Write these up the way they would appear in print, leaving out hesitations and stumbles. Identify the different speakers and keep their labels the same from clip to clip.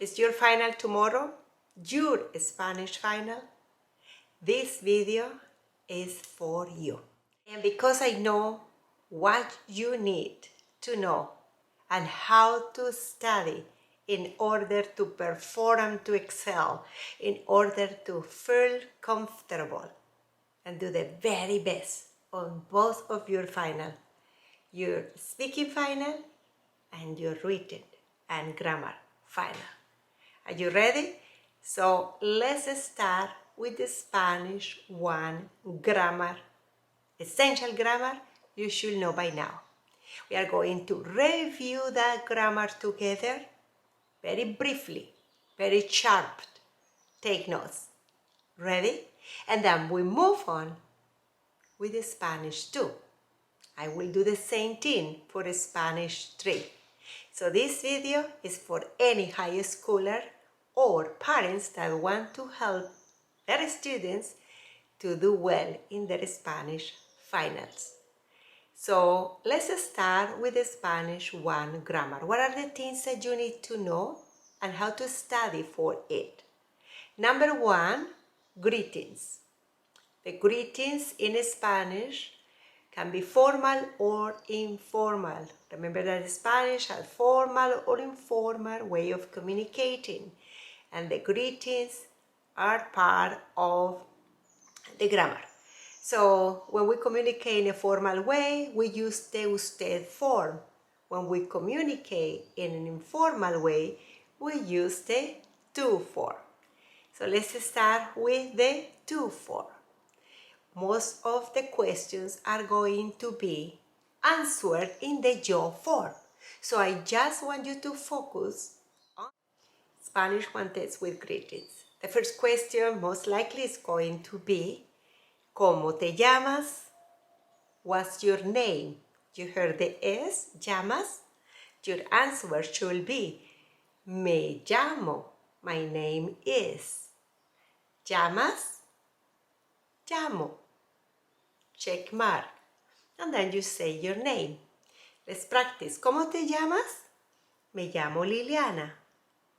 Speaker 1: Is your final tomorrow? Your Spanish final? This video is for you. And because I know what you need to know and how to study in order to perform, to excel, in order to feel comfortable and do the very best on both of your final, your speaking final and your written and grammar final. Are you ready? So let's start with the Spanish 1 grammar. Essential grammar you should know by now. We are going to review that grammar together very briefly, very sharp. Take notes. Ready? And then we move on with the Spanish 2. I will do the same thing for Spanish 3. So this video is for any high schooler or parents that want to help their students to do well in their Spanish finals. So let's start with the Spanish 1 grammar. What are the things that you need to know and how to study for it? Number 1, greetings. The greetings in Spanish can be formal or informal. Remember that Spanish has formal or informal way of communicating, and the greetings are part of the grammar. So when we communicate in a formal way, we use the usted form. When we communicate in an informal way, we use the tú form. So let's start with the tú form. Most of the questions are going to be answered in the yo form. So I just want you to focus on Spanish 1 test with greetings. The first question most likely is going to be, ¿Cómo te llamas? What's your name? You heard the S, llamas? Your answer should be, me llamo. My name is. ¿Llamas? Llamo. Check mark. And then you say your name. Let's practice. ¿Cómo te llamas? Me llamo Liliana.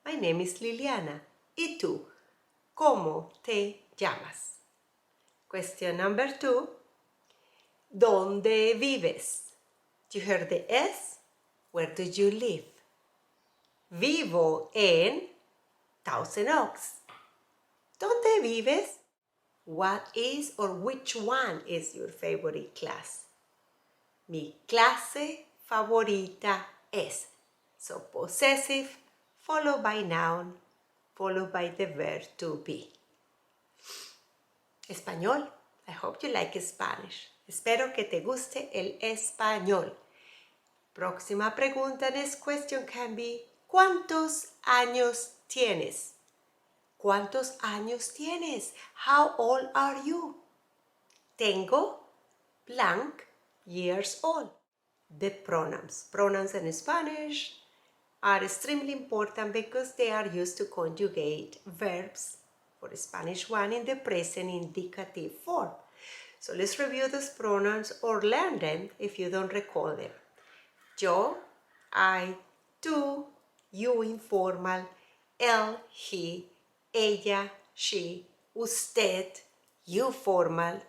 Speaker 1: My name is Liliana. ¿Y tú? ¿Cómo te llamas? Question number 2. ¿Dónde vives? You heard the S? Where do you live? Vivo en Thousand Oaks. ¿Dónde vives? What is or which one is your favorite class? Mi clase favorita es. So possessive, followed by noun, followed by the verb to be. Español. I hope you like Spanish. Espero que te guste el español. Próxima pregunta. Next question can be, ¿cuántos años tienes? ¿Cuántos años tienes? How old are you? Tengo blank years old. The pronouns. Pronouns in Spanish are extremely important because they are used to conjugate verbs for Spanish 1 in the present indicative form. So let's review those pronouns or learn them if you don't recall them. Yo, I, tú, you informal, él, he, ella, she, usted, you formal,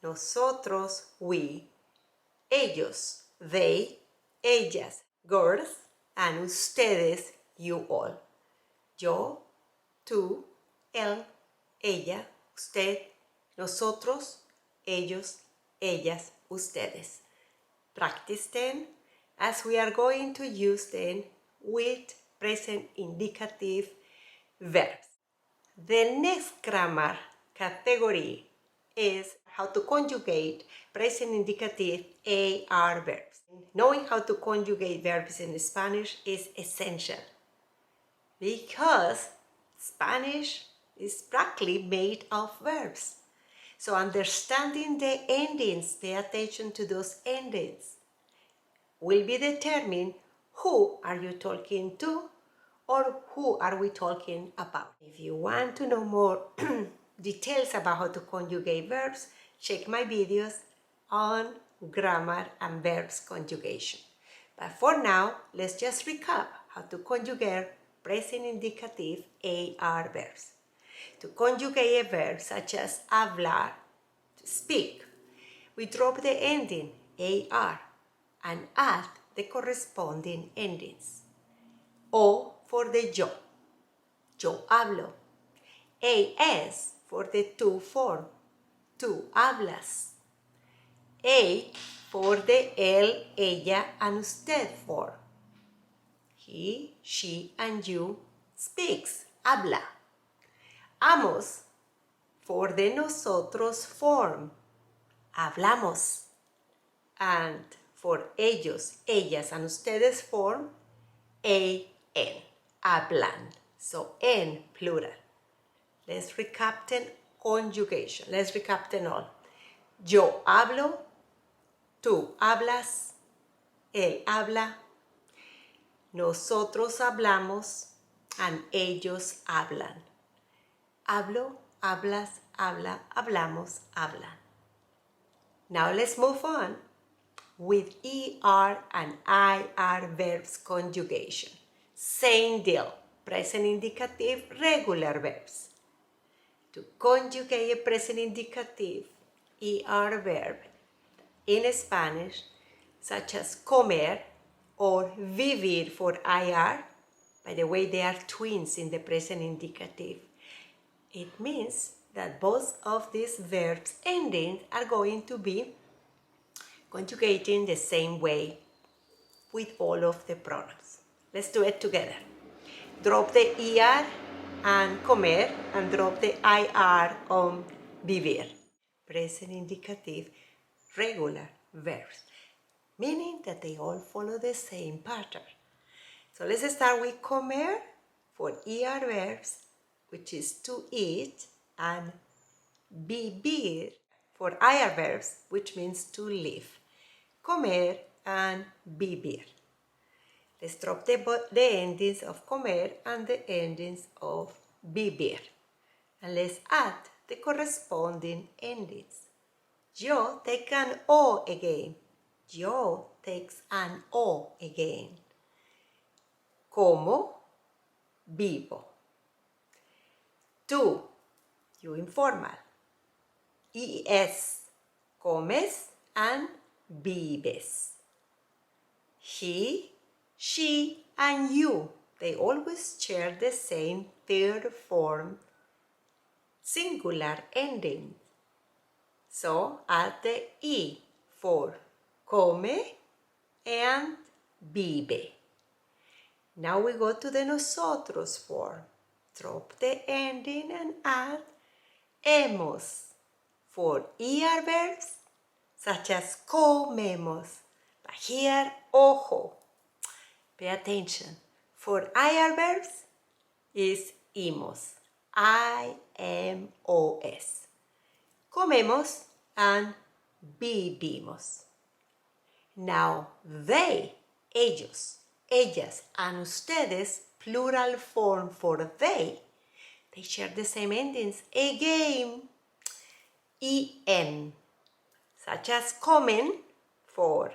Speaker 1: nosotros, we, ellos, they, ellas, girls, and ustedes, you all. Yo, tú, él, ella, usted, nosotros, ellos, ellas, ustedes. Practice them as we are going to use them with present indicative verbs. The next grammar category is how to conjugate present indicative AR verbs. Knowing how to conjugate verbs in Spanish is essential because Spanish is practically made of verbs. So understanding the endings, pay attention to those endings, will be determined who are you talking to or who are we talking about. If you want to know more details about how to conjugate verbs, check my videos on grammar and verbs conjugation. But for now, let's just recap how to conjugate present indicative AR verbs. To conjugate a verb such as hablar, to speak, we drop the ending AR and add the corresponding endings. O for the yo hablo. AS for the tú form, tú hablas. A for the él, ella, and usted form. He, she, and you speaks, habla. Amos for the nosotros form, hablamos. And for ellos, ellas, and ustedes form, en, hablan. So en plural. Let's recap the conjugation. Let's recap them all. Yo hablo, tú hablas, él habla, nosotros hablamos, and ellos hablan. Hablo, hablas, habla, hablamos, hablan. Now let's move on with ER and IR verbs conjugation. Same deal, present indicative, regular verbs. To conjugate a present indicative ER verb in Spanish, such as comer or vivir for IR, by the way, they are twins in the present indicative. It means that both of these verbs endings are going to be conjugating the same way with all of the pronouns. Let's do it together. Drop the ER and comer and drop the IR on vivir. Present indicative regular verbs, meaning that they all follow the same pattern. So let's start with comer for ER verbs, which is to eat, and vivir for IR verbs, which means to live. Comer and vivir. Let's drop the endings of comer and the endings of vivir. And let's add the corresponding endings. Yo take an O again. Yo takes an O again. Como, vivo. Tú, you informal. Es, comes and vives. He, she, and you, they always share the same third form singular ending. So add the E for come and vive. Now we go to the nosotros form. Drop the ending and add hemos for ER verbs such as comemos. But here, ojo, pay attention. For IR verbs is imos, I-M-O-S. Comemos and vivimos. Now they, ellos, ellas, and ustedes, plural form for they share the same endings again. En, such as comen for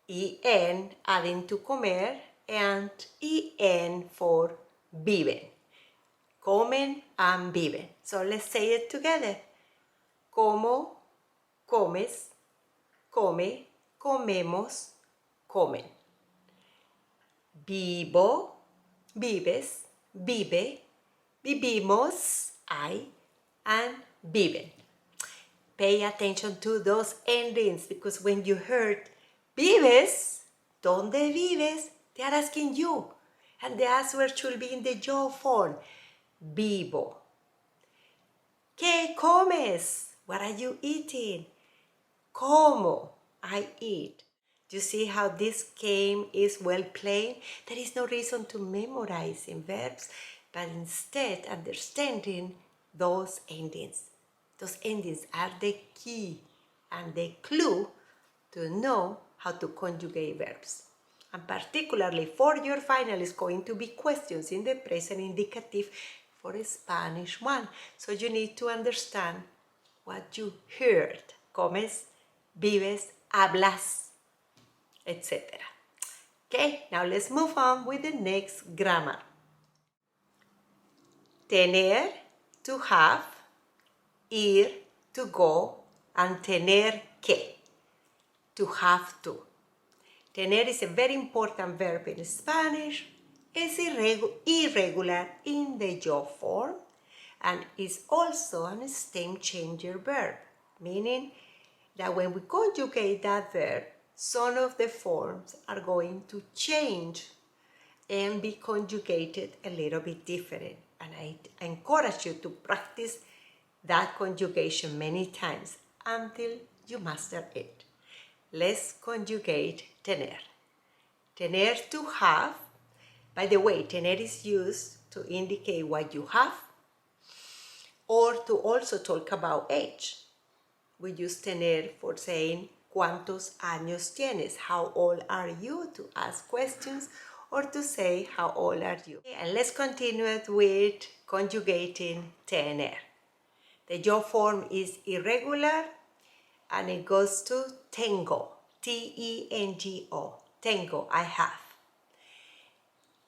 Speaker 1: en adding to comer and en for viven. Comen and viven. So let's say it together. Como, comes, come, comemos, comen. Vivo, vives, vive, vivimos, I, and viven. Pay attention to those endings because when you heard vives, ¿dónde vives? They are asking you. And the answer should be in the yo form. Vivo. ¿Qué comes? What are you eating? Como. I eat. Do you see how this game is well played? There is no reason to memorizing verbs, but instead understanding those endings. Those endings are the key and the clue to know how to conjugate verbs. And particularly for your final is going to be questions in the present indicative for a Spanish one. So you need to understand what you heard. Comes, vives, hablas, etc. Okay, now let's move on with the next grammar. Tener, to have, ir, to go, and tener que, to have to. Tener is a very important verb in Spanish. It's irregular in the yo form and is also a stem changer verb, meaning that when we conjugate that verb, some of the forms are going to change and be conjugated a little bit different. And I encourage you to practice that conjugation many times until you master it. Let's conjugate tener. Tener, to have. By the way, tener is used to indicate what you have or to also talk about age. We use tener for saying ¿cuántos años tienes? How old are you? To ask questions or to say how old are you? And let's continue with conjugating tener. The yo form is irregular and it goes to tengo, T-E-N-G-O, tengo, I have.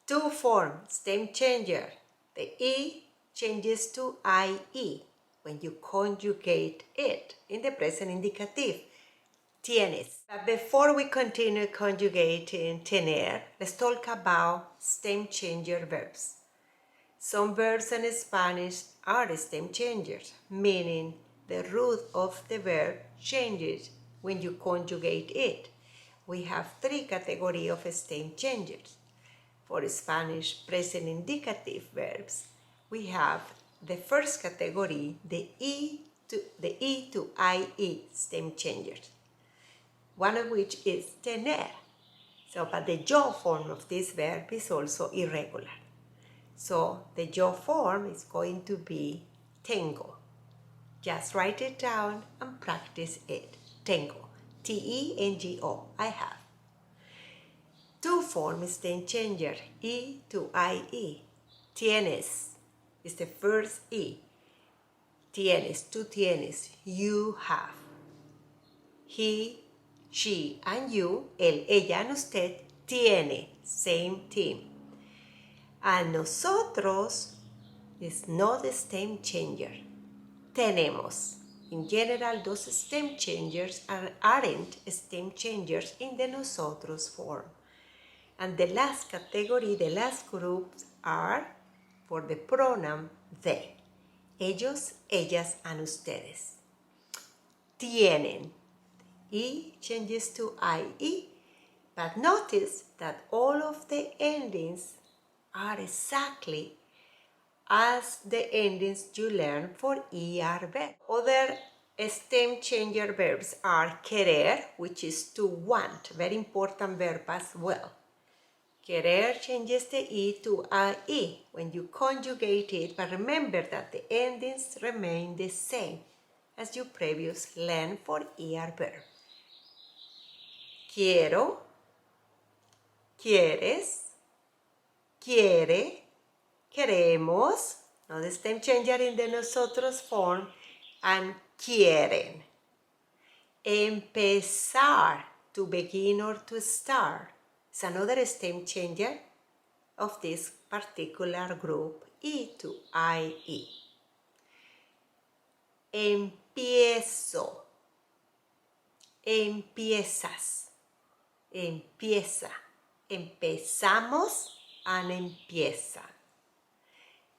Speaker 1: To form, stem changer, the E changes to IE when you conjugate it in the present indicative, tienes. But before we continue conjugating tener, let's talk about stem changer verbs. Some verbs in Spanish are stem changers, meaning the root of the verb changes when you conjugate it. We have three categories of stem changers. For Spanish present indicative verbs, we have the first category, the E to IE stem changers, one of which is tener. So, but the yo form of this verb is also irregular. So the yo form is going to be tengo. Just write it down and practice it. Tengo. T-E-N-G-O. I have. To form is stem changer. E to I-E. Tienes is the first E. Tienes, tú tienes, you have. He, she, and you, él, ella, and usted, tiene, same team. And nosotros is not a stem changer. Tenemos. In general, those stem changers aren't stem changers in the nosotros form. And the last category, the last groups are for the pronoun they. Ellos, ellas, and ustedes. Tienen. E changes to IE, but notice that all of the endings are exactly as the endings you learn for ER verb. Other stem changer verbs are querer, which is to want, very important verb as well. Querer changes the E to IE when you conjugate it, but remember that the endings remain the same as you previously learned for ER verb. Quiero, quieres, quiere, queremos, no the stem changer in the nosotros form, and quieren. Empezar, to begin or to start, is another stem changer of this particular group, E to IE. Empiezo, empiezas, empieza, empezamos, and empieza.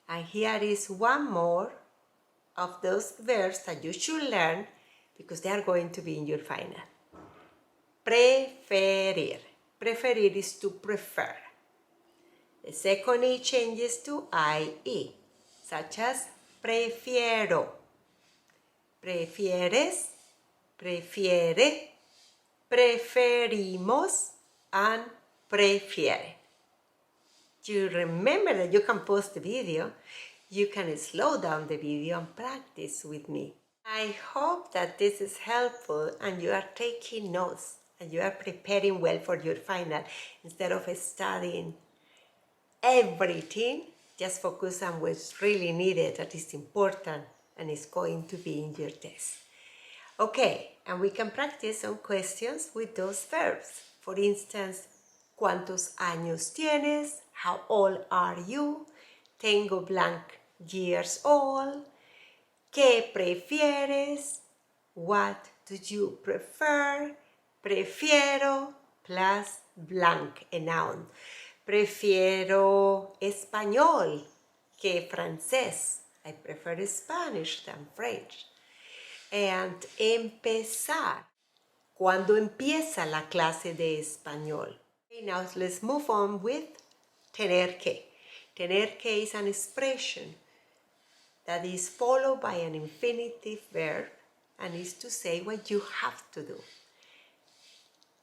Speaker 1: And here is one more of those verbs that you should learn because they are going to be in your final. Preferir. Preferir is to prefer. The second E changes to IE, such as prefiero. Prefieres, prefiere, preferimos, and prefiere. You remember that you can pause the video, you can slow down the video and practice with me. I hope that this is helpful and you are taking notes and you are preparing well for your final. Instead of studying everything, just focus on what's really needed, that is important and is going to be in your test. Okay, and we can practice some questions with those verbs. For instance, ¿cuántos años tienes? How old are you? Tengo blank years old. ¿Qué prefieres? What do you prefer? Prefiero plus blank, a noun. Prefiero español que francés. I prefer Spanish than French. And empezar. ¿Cuándo empieza la clase de español? Okay, now let's move on with tener que. Tener que is an expression that is followed by an infinitive verb and is to say what you have to do.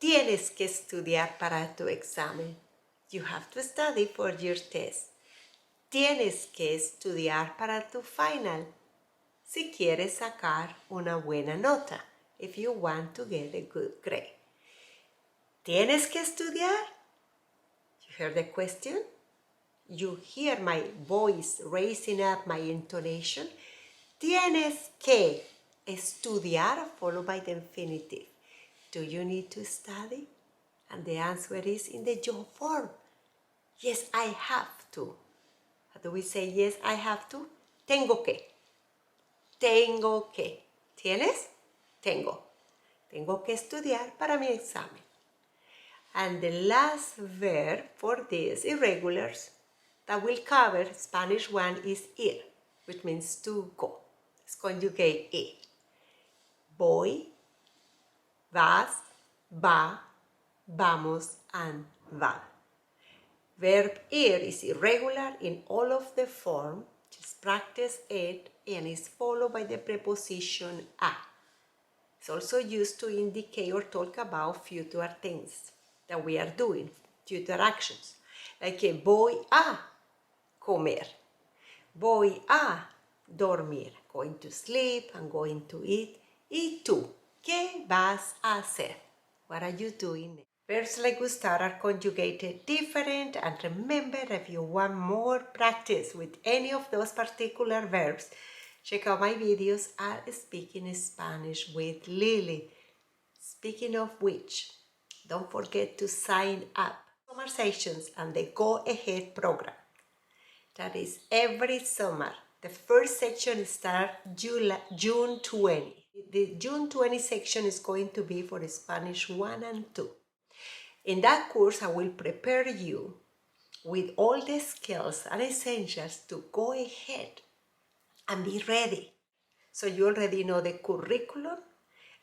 Speaker 1: Tienes que estudiar para tu examen. You have to study for your test. Tienes que estudiar para tu final si quieres sacar una buena nota, if you want to get a good grade. ¿Tienes que estudiar? You hear the question? You hear my voice raising up, my intonation? Tienes que estudiar, followed by the infinitive. Do you need to study? And the answer is in the yo form. Yes, I have to. How do we say yes, I have to? Tengo que. Tengo que. ¿Tienes? Tengo. Tengo que estudiar para mi examen. And the last verb for these irregulars that will cover Spanish one is ir, which means to go. Let's conjugate it. Voy, vas, va, vamos, and va. Verb ir is irregular in all of the form. Just practice it, and is followed by the preposition a. It's also used to indicate or talk about future things that we are doing, future actions. Like voy a comer, voy a dormir, going to sleep and going to eat. ¿Y tú? ¿Qué vas a hacer? What are you doing? Verbs like gustar are conjugated different, and remember, if you want more practice with any of those particular verbs, check out my videos at Speaking Spanish with Lili. Speaking of which, don't forget to sign up for summer sessions and the Go Ahead program. That is every summer. The first section starts June 20. The June 20 section is going to be for Spanish 1 and 2. In that course, I will prepare you with all the skills and essentials to go ahead and be ready. So you already know the curriculum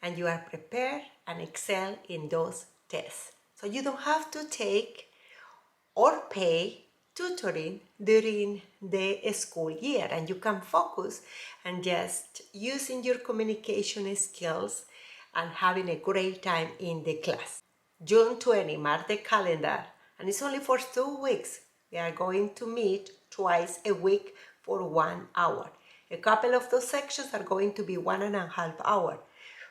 Speaker 1: and you are prepared and excel in those tests. So you don't have to take or pay tutoring during the school year, and you can focus on just using your communication skills and having a great time in the class. June 20, mark the calendar, and it's only for 2 weeks. We are going to meet twice a week for 1 hour. A couple of those sections are going to be 1.5 hours,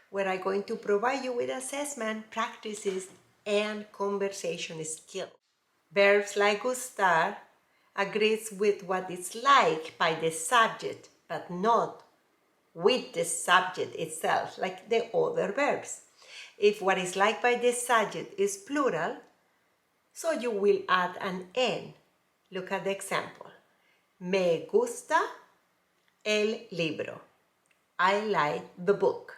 Speaker 1: where I'm going to provide you with assessment, practices, and conversation skills. Verbs like gustar agrees with what is liked by the subject, but not with the subject itself, like the other verbs. If what is liked by the subject is plural, so you will add an N. Look at the example. Me gusta el libro. I like the book.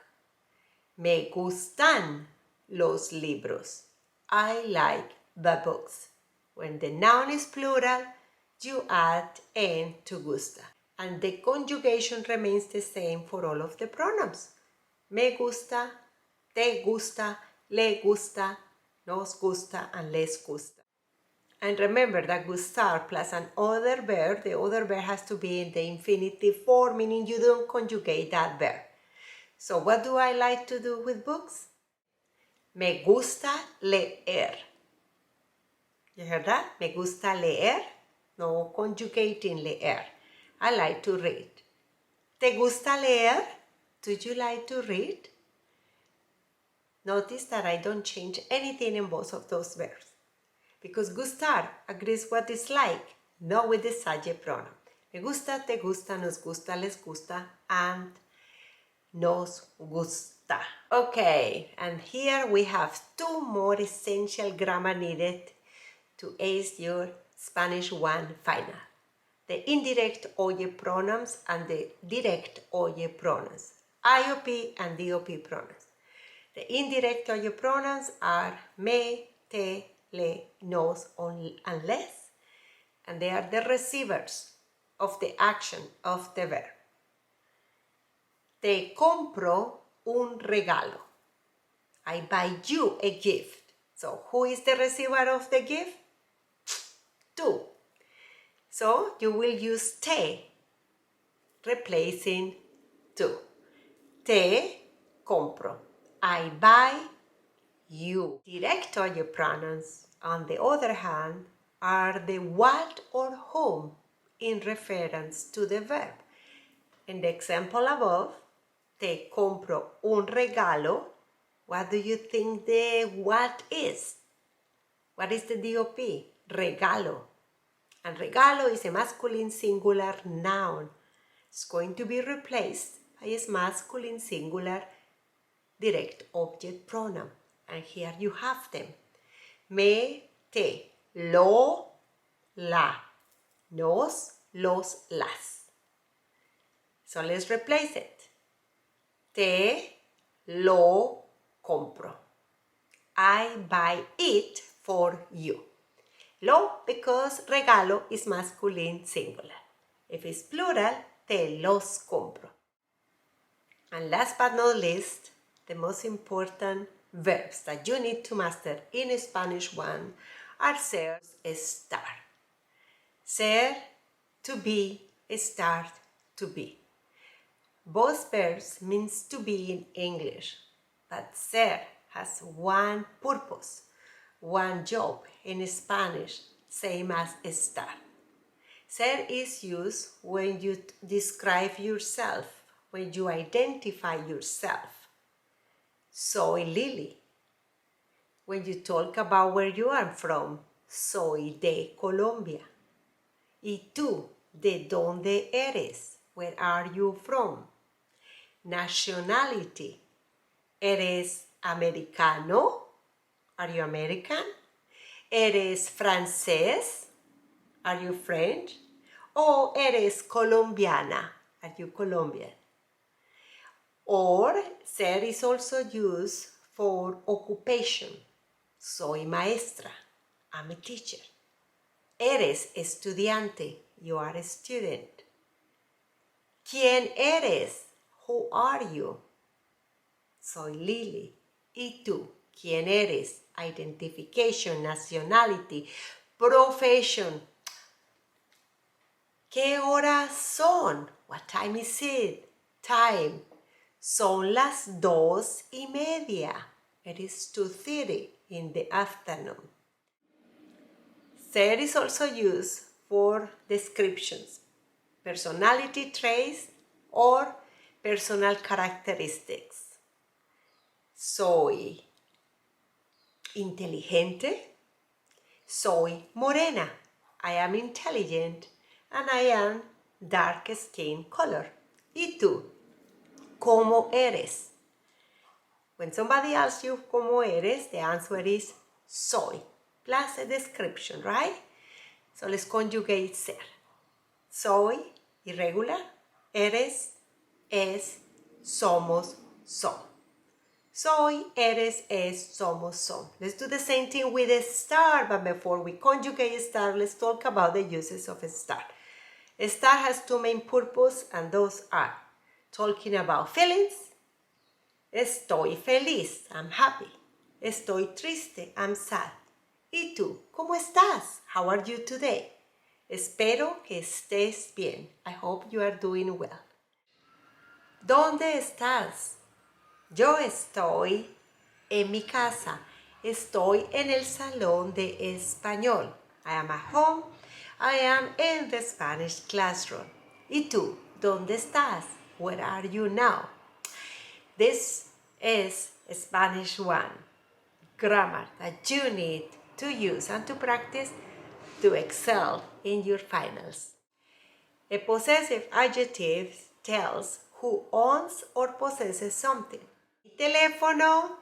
Speaker 1: Me gustan los libros. I like the books. When the noun is plural, you add N to gusta. And the conjugation remains the same for all of the pronouns. Me gusta, te gusta, le gusta, nos gusta, and les gusta. And remember that gustar plus an other verb, the other verb has to be in the infinitive form, meaning you don't conjugate that verb. So what do I like to do with books? Me gusta leer. You heard that? Me gusta leer. No conjugating leer. I like to read. ¿Te gusta leer? Do you like to read? Notice that I don't change anything in both of those verbs, because gustar agrees what is like, not with the subject pronoun. Me gusta, te gusta, nos gusta, les gusta, and nos gusta. Okay, and here we have 2 more essential grammar needed to ace your Spanish 1 final. the indirect oye pronouns and the direct oye pronouns, IOP and DOP pronouns. The indirect oye pronouns are me, te, le, nos, and les, and they are the receivers of the action of the verb. Te compro un regalo. I buy you a gift. So who is the receiver of the gift? Tú. So you will use te, replacing tú. Te compro. I buy you. Direct oye pronouns, on the other hand, are the what or whom in reference to the verb. In the example above, te compro un regalo. What do you think the what is? What is the DOP? Regalo. And regalo is a masculine singular noun. It's going to be replaced by a masculine singular direct object pronoun. And here you have them. Me, te, lo, la, nos, los, las. So let's replace it. Te lo compro. I buy it for you. Lo, because regalo is masculine singular. If it's plural, te los compro. And last but not least, the most important verbs that you need to master in Spanish 1 are ser, estar. Ser, to be, estar, to be. Both verbs means to be in English, but ser has one purpose, one job in Spanish, same as estar. Ser is used when you describe yourself, when you identify yourself. Soy Lili. When you talk about where you are from, soy de Colombia. ¿Y tú, de dónde eres? Where are you from? Nationality. ¿Eres americano? Are you American? ¿Eres francés? Are you French? ¿O eres colombiana? Are you Colombian? Or ser is also used for occupation. Soy maestra. I'm a teacher. Eres estudiante. You are a student. ¿Quién eres? Who are you? Soy Lili. ¿Y tú? ¿Quién eres? Identification, nationality, profession. ¿Qué horas son? What time is it? Time. Son las 2:30. It is 2:30 in the afternoon. Ser is also used for descriptions, personality traits, or personal characteristics. Soy inteligente. Soy morena. I am intelligent and I am dark skin color. ¿Y tú? ¿Cómo eres? When somebody asks you ¿cómo eres? The answer is soy, plus a description, right? So let's conjugate ser. Soy, irregular. Eres, es, somos, son. Soy, eres, es, somos, son. Let's do the same thing with a star, but before we conjugate star, let's talk about the uses of a star. A star has two main purposes, and those are talking about feelings. Estoy feliz, I'm happy. Estoy triste, I'm sad. ¿Y tú? ¿Cómo estás? How are you today? Espero que estés bien. I hope you are doing well. ¿Dónde estás? Yo estoy en mi casa. Estoy en el salón de español. I am at home. I am in the Spanish classroom. ¿Y tú? ¿Dónde estás? Where are you now? This is Spanish 1 grammar that you need to use and to practice to excel in your finals. A possessive adjective tells who owns or possesses something. Mi teléfono,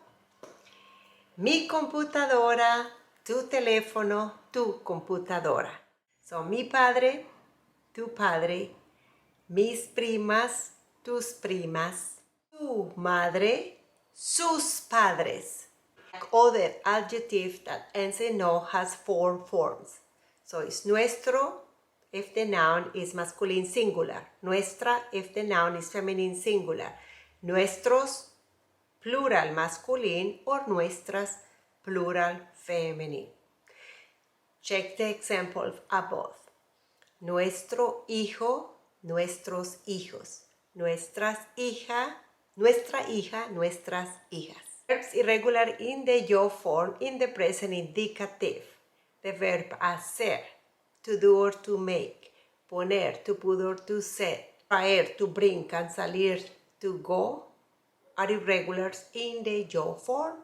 Speaker 1: mi computadora, tu teléfono, tu computadora. So, mi padre tu padre, mis primas, tus primas, tu madre, sus padres. Other adjective that ends in "o" has 4 forms. So it's nuestro if the noun is masculine singular, nuestra if the noun is feminine singular, nuestros plural masculine or nuestras plural feminine. Check the example above. Nuestro hijo, nuestros hijos, nuestra hija, nuestras hijas. Verbs irregular in the yo form in the present indicative. The verb hacer, to do or to make, poner, to put or to set, traer, to bring, and salir, to go, are irregulars in the yo form,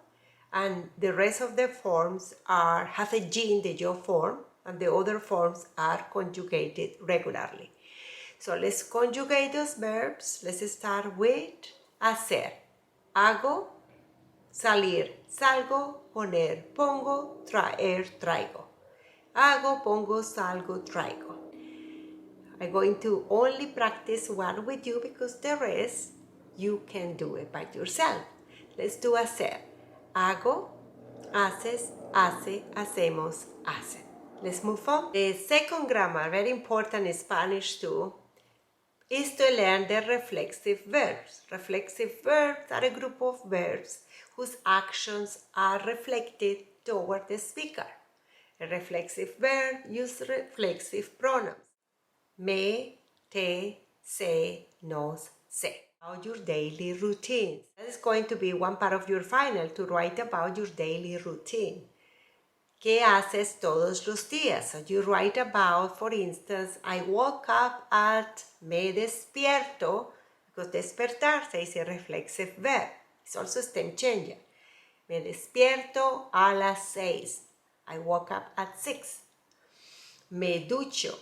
Speaker 1: and the rest of the forms have a G in the yo form, and the other forms are conjugated regularly. So let's conjugate those verbs. Let's start with hacer. Hago, salir, salgo, poner, pongo, traer, traigo. Hago, pongo, salgo, traigo. I'm going to only practice one with you because the rest you can do it by yourself. Let's do hacer. Hago, haces, hace, hacemos, hacen. Let's move on. The second grammar, very important in Spanish too, is to learn the reflexive verbs. Reflexive verbs are a group of verbs whose actions are reflected toward the speaker. A reflexive verb uses reflexive pronouns. Me, te, se, nos, se. About your daily routine. That is going to be one part of your final, to write about your daily routine. ¿Qué haces todos los días? So you write about, for instance, I woke up at, me despierto, because despertar is a reflexive verb. It's also stem changer. Me despierto a las 6. I woke up at 6. Me ducho.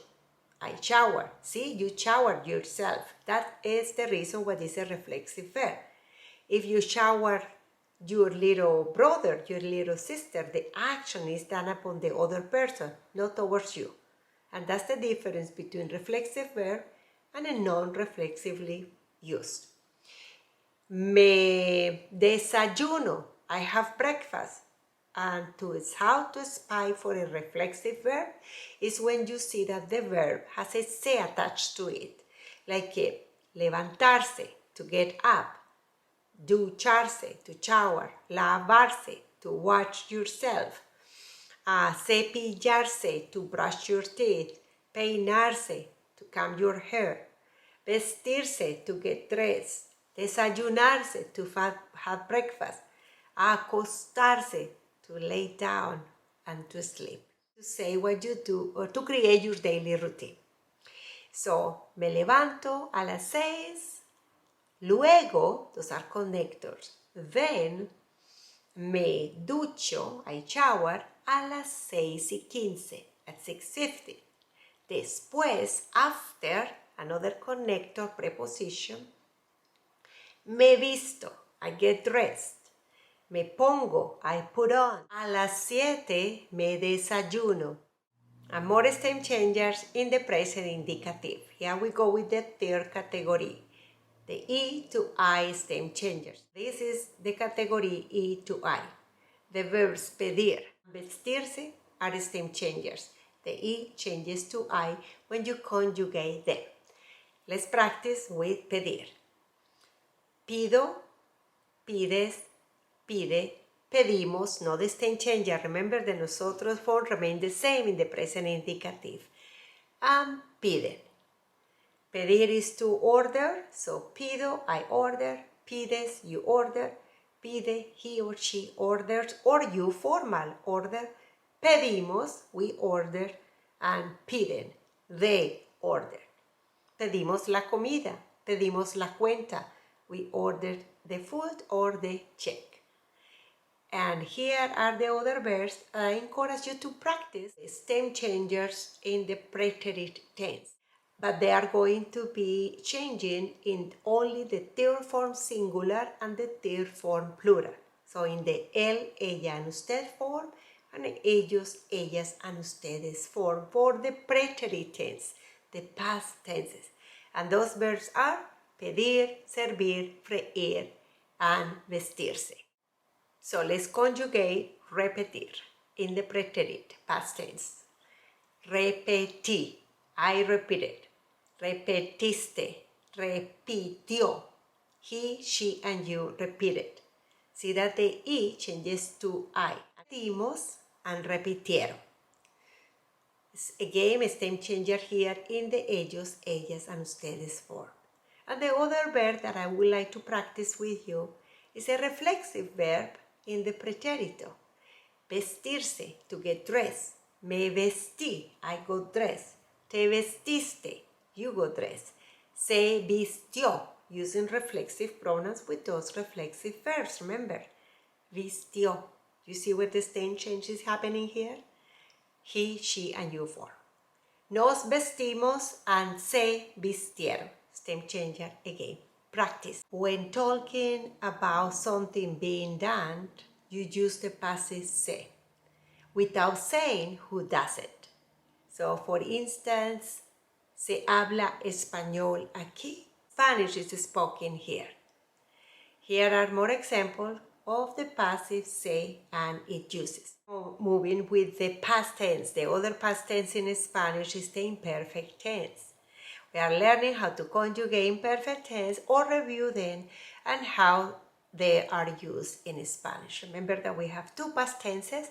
Speaker 1: I shower. See, you showered yourself. That is the reason why this is a reflexive verb. If you shower your little brother, your little sister, the action is done upon the other person, not towards you. And that's the difference between reflexive verb and a non-reflexively used. Me desayuno. I have breakfast. And how to spy for a reflexive verb is when you see that the verb has a se attached to it. Like levantarse, to get up, ducharse, to shower, lavarse, to wash yourself, cepillarse, to brush your teeth, peinarse, to comb your hair, vestirse, to get dressed, desayunarse, to have breakfast, acostarse, to lay down and to sleep. To say what you do or to create your daily routine. So, me levanto a las 6. Luego, those are connectors. Then, me ducho, I shower, a las 6:15, at 6:50. Después, after, another connector preposition. Me visto, I get dressed. Me pongo, I put on. A las 7 me desayuno. And more stem changers in the present indicative. Here we go with the third category. The E to I stem changers. This is the category E to I. The verbs pedir, vestirse are stem changers. The E changes to I when you conjugate them. Let's practice with pedir. Pido, pides, pide, pedimos, no the stem changer. Remember the nosotros form remain the same in the present indicative. And piden. Pedir is to order, so pido, I order, pides, you order, pide, he or she orders, or you formal order, pedimos, we order, and piden, they order. Pedimos la comida, pedimos la cuenta, we ordered the food or the check. And here are the other verbs I encourage you to practice stem changers in the preterite tense. But they are going to be changing in only the third form singular and the third form plural. So in the él, ella, and usted form, and ellos, ellas, and ustedes form for the preterite tense. the past tenses. And those verbs are pedir, servir, freír, and vestirse. So let's conjugate repetir in the preterite, past tense. Repetí, I repeated. Repetiste, repitió. He, she, and you repeated. See that the I changes to I. Repetimos and repitieron. Again, a stem changer here in the ellos, ellas, and ustedes form. And the other verb that I would like to practice with you is a reflexive verb in the pretérito. Vestirse, to get dressed. Me vestí, I got dressed. Te vestiste, you got dressed. Se vistió, using reflexive pronouns with those reflexive verbs, remember. Vistió. You see where the stem change is happening here? He, she, and you form. Nos vestimos and se vistieron. Stem changer again. Practice. When talking about something being done, you use the passive se without saying who does it. So, for instance, se habla español aquí. Spanish is spoken here. Here are more examples of the passive se and it uses. Moving with the past tense. The other past tense in Spanish is the imperfect tense. We are learning how to conjugate imperfect tense or review them and how they are used in Spanish. Remember that we have two past tenses,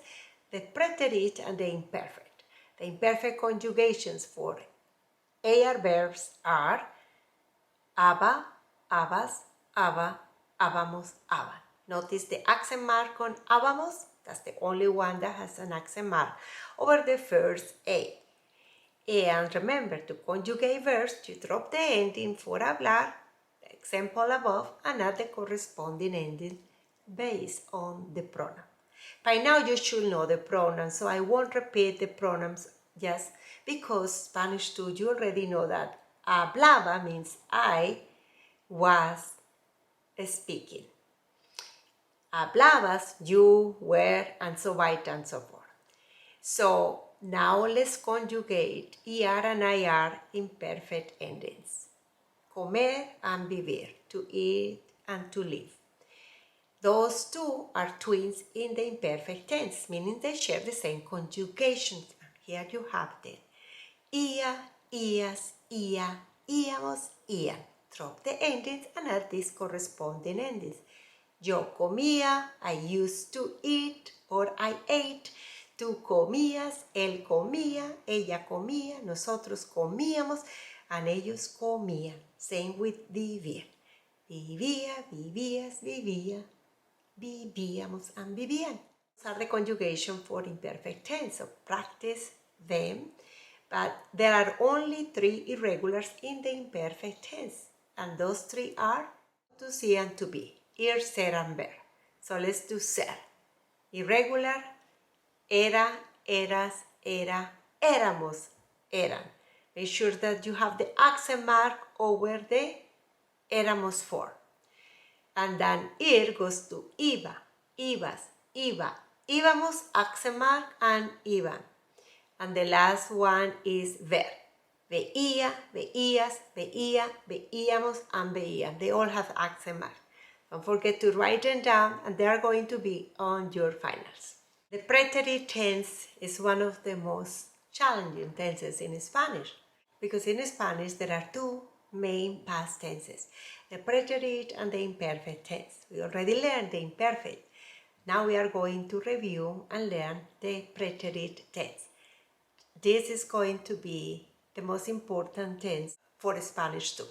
Speaker 1: the preterite and the imperfect. The imperfect conjugations for AR verbs are aba, abas, aba, habamos, aban. Notice the accent mark on habamos. That's the only one that has an accent mark over the first A. And remember, to conjugate verbs, you drop the ending for hablar, the example above, and add the corresponding ending based on the pronoun. By now you should know the pronouns, so I won't repeat the pronouns just because Spanish too, you already know that hablaba means I was speaking. Hablabas, you were, and so on and so forth. So now let's conjugate ER and IR imperfect endings. Comer and vivir, to eat and to live. Those two are twins in the imperfect tense, meaning they share the same conjugation. Here you have them. Ia, ias, ia, íamos, ian. Drop the endings and add these corresponding endings. Yo comía, I used to eat or I ate. Tú comías, él comía, ella comía, nosotros comíamos, and ellos comían. Same with vivir. Vivía, vivías, vivía, vivíamos, and vivían. Those are the conjugation for imperfect tense, so practice them. But there are only three irregulars in the imperfect tense, and those three are to see and to be. Ir, ser, and ver. So let's do ser. Irregular, era, eras, era, éramos, eran. Make sure that you have the accent mark over the éramos form. And then ir goes to iba, ibas, iba, íbamos, accent mark, and iban. And the last one is ver. Veía, veías, veía, veíamos, and veían. They all have accent mark. Don't forget to write them down, and they are going to be on your finals. The preterite tense is one of the most challenging tenses in Spanish, because in Spanish there are two main past tenses, the preterite and the imperfect tense. We already learned the imperfect. Now we are going to review and learn the preterite tense. This is going to be the most important tense for Spanish too.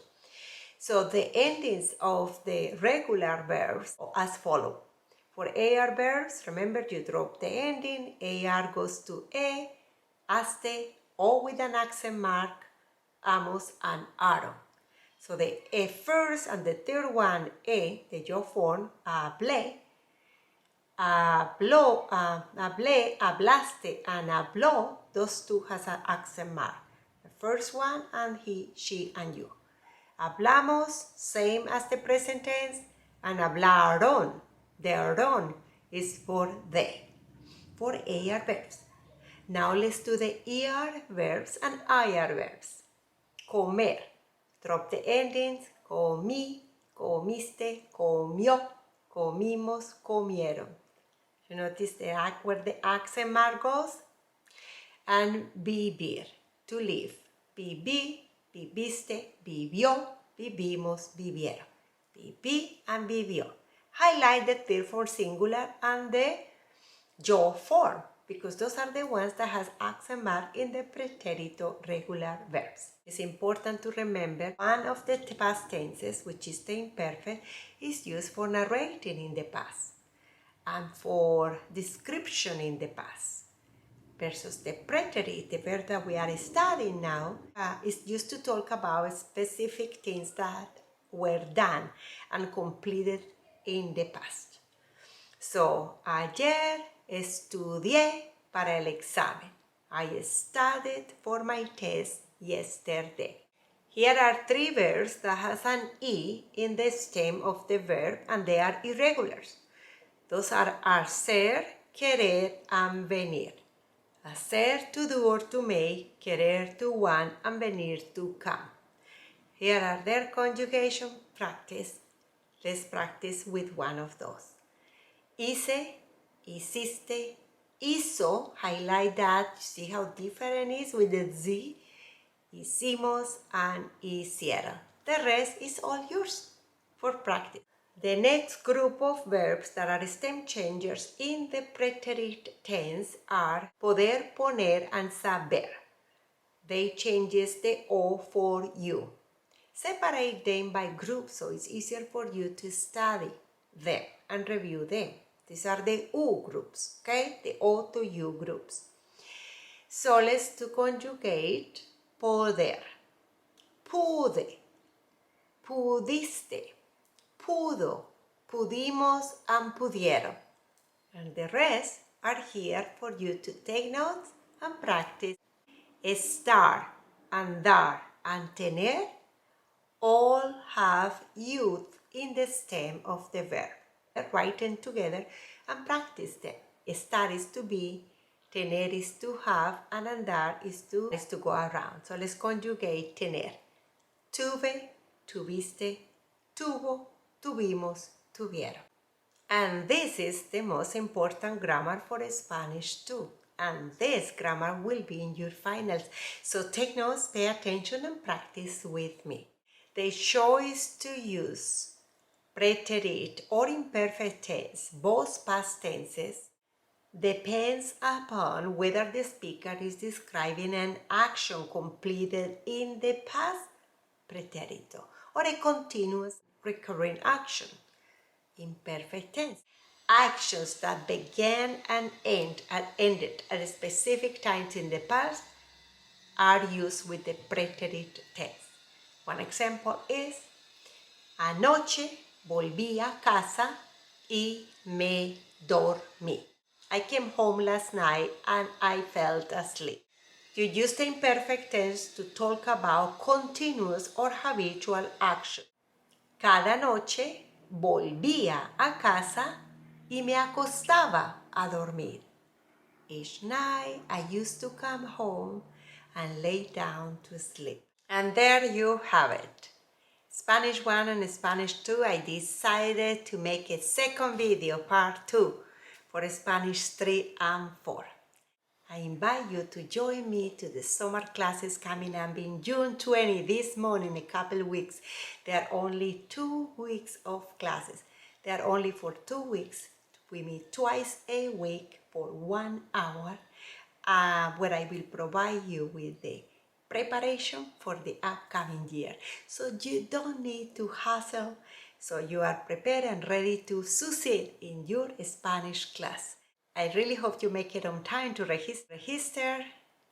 Speaker 1: So the endings of the regular verbs are as follow. For AR verbs, remember you drop the ending, AR goes to aste, O with an accent mark, amos, and aro. So the first and the third one, the yo form, hablé, habló, hablé, hablaste, and habló, those two has an accent mark. The first one, and he, she, and you. Hablamos, same as the present tense, and hablaron. The ron is for they, for AR verbs. Now let's do the ER verbs and IR verbs. comer. Drop the endings, comí, comiste, comió, comimos, comieron. You notice where the accent mark goes? And vivir, to live. Viví, viviste, vivió, vivimos, vivieron. Viví and vivió. Highlight the third form singular and the yo form, because those are the ones that has accent mark in the pretérito regular verbs. It's important to remember one of the past tenses, which is the imperfect, is used for narrating in the past and for description in the past. Versus the preterite, the verb that we are studying now, is used to talk about specific things that were done and completed in the past. So, ayer estudié para el examen. I studied for my test yesterday. Here are three verbs that has an E in the stem of the verb and they are irregulars. Those are hacer, querer, and venir. Hacer, to do or to make, querer, to want, and venir, to come. Here are their conjugation practice. Let's practice with one of those. Hice, hiciste, hizo, highlight that. You see how different it is with the Z? Hicimos and hicieron. The rest is all yours for practice. The next group of verbs that are stem changers in the preterite tense are poder, poner, and saber. They changes the O for you. Separate them by groups so it's easier for you to study them and review them. These are the U groups, okay? The O to U groups. So let's to conjugate poder. Pude, pudiste, pudo, pudimos, and pudieron. And the rest are here for you to take notes and practice. Estar, andar, and tener all have youth in the stem of the verb. Write them together and practice them. Estar is to be, tener is to have, and andar is to go around. So let's conjugate tener. Tuve, tuviste, tuvo, tuvimos, tuvieron. And this is the most important grammar for Spanish too. And this grammar will be in your finals. So take notes, pay attention, and practice with me. The choice to use preterite or imperfect tense, both past tenses, depends upon whether the speaker is describing an action completed in the past pretérito or a continuous recurring action. Imperfect tense. Actions that began and ended at specific times in the past are used with the preterite tense. One example is: anoche volví a casa y me dormí. I came home last night and I fell asleep. You use the imperfect tense to talk about continuous or habitual action. Cada noche volvía a casa y me acostaba a dormir. Each night I used to come home and lay down to sleep. And there you have it. Spanish 1 and Spanish 2, I decided to make a second video, part 2, for Spanish 3 and 4. I invite you to join me to the summer classes coming up in June 20, this month, in a couple weeks. There are only 2 weeks of classes. They are only for 2 weeks. We meet twice a week for 1 hour, where I will provide you with the preparation for the upcoming year. So you don't need to hustle, so you are prepared and ready to succeed in your Spanish class. I really hope you make it on time to register,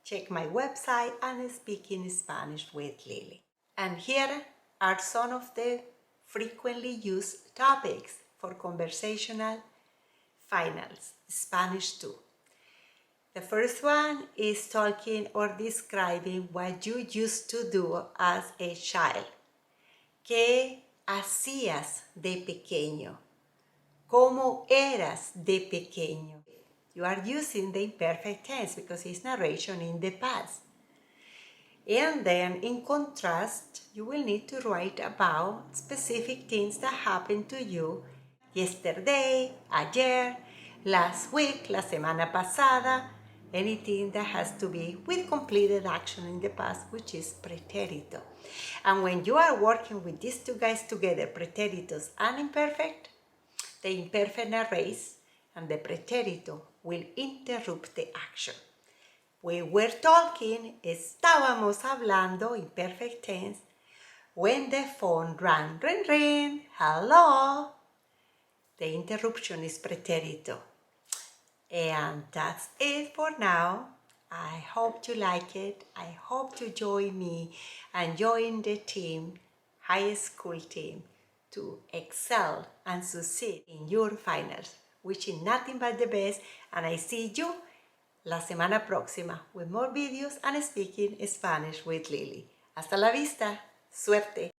Speaker 1: check my website, and speak in Spanish with Lili. And here are some of the frequently used topics for conversational finals, Spanish 2. The first one is talking or describing what you used to do as a child. ¿Qué hacías de pequeño? ¿Cómo eras de pequeño? You are using the imperfect tense because it's narration in the past. And then in contrast, you will need to write about specific things that happened to you yesterday, ayer, last week, la semana pasada, anything that has to be with completed action in the past, which is pretérito. And when you are working with these two guys together, pretéritos and imperfect, the imperfect narrates and the pretérito will interrupt the action. We were talking, estábamos hablando, imperfect tense, when the phone rang, ring, ring, hello. The interruption is pretérito. And that's it for now. I hope you like it. I hope you join me and join the team, high school team, to excel and succeed in your finals. Wishing nothing but the best, and I see you la semana próxima with more videos and speaking Spanish with Lili. Hasta la vista. Suerte.